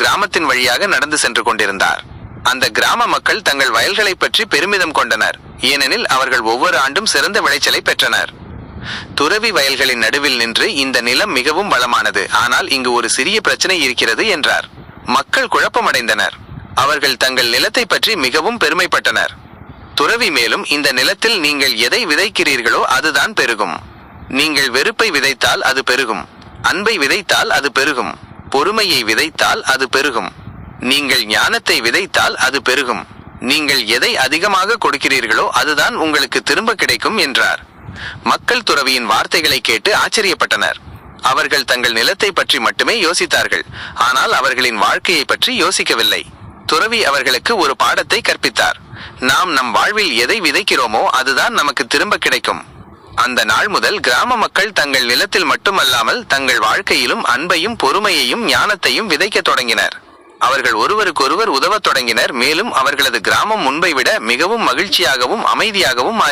கிராமத்தின் வழியாக நடந்து சென்று கொண்டிருந்தார். அந்த கிராம மக்கள் தங்கள் வயல்களை பற்றி பெருமிதம் கொண்டனர். ஏனெனில் அவர்கள் ஒவ்வொரு ஆண்டும் சிறந்த விளைச்சலை பெற்றனர். துறவி வயல்களின் நடுவில் நின்று, இந்த நிலம் மிகவும் வளமானது, ஆனால் இங்கு ஒரு சிறிய பிரச்சனை இருக்கிறது என்றார். மக்கள் குழப்பமடைந்தனர். அவர்கள் தங்கள் நிலத்தை பற்றி மிகவும் பெருமைப்பட்டனர். துறவி மேலும், இந்த நிலத்தில் நீங்கள் எதை விதைக்கிறீர்களோ அதுதான் பெருகும். நீங்கள் வெறுப்பை விதைத்தால் அது பெருகும். அன்பை விதைத்தால் அது பெருகும். பொறுமையை விதைத்தால் அது பெருகும். நீங்கள் ஞானத்தை விதைத்தால் அது பெருகும். நீங்கள் எதை அதிகமாக கொடுக்கிறீர்களோ அதுதான் உங்களுக்கு திரும்ப கிடைக்கும் என்றார். மக்கள் துறவியின் வார்த்தைகளை கேட்டு ஆச்சரியப்பட்டனர். அவர்கள் தங்கள் நிலத்தை பற்றி மட்டுமே யோசித்தார்கள், ஆனால் அவர்களின் வாழ்க்கையை பற்றி யோசிக்கவில்லை. துறவி அவர்களுக்கு ஒரு பாடத்தை கற்பித்தார். நாம் நம் வாழ்வில் எதை விதைக்கிறோமோ அதுதான் நமக்கு திரும்ப கிடைக்கும். அந்த நாள் முதல் கிராம மக்கள் தங்கள் நிலத்தில் மட்டுமல்லாமல் தங்கள் வாழ்க்கையிலும் அன்பையும் பொறுமையையும் ஞானத்தையும் விதைக்க தொடங்கினர். அவர்கள் ஒருவருக்கொருவர் உதவத் தொடங்கினர். மேலும் அவர்களது கிராமம் முன்பை விட மிகவும் மகிழ்ச்சியாகவும் அமைதியாகவும் மாறி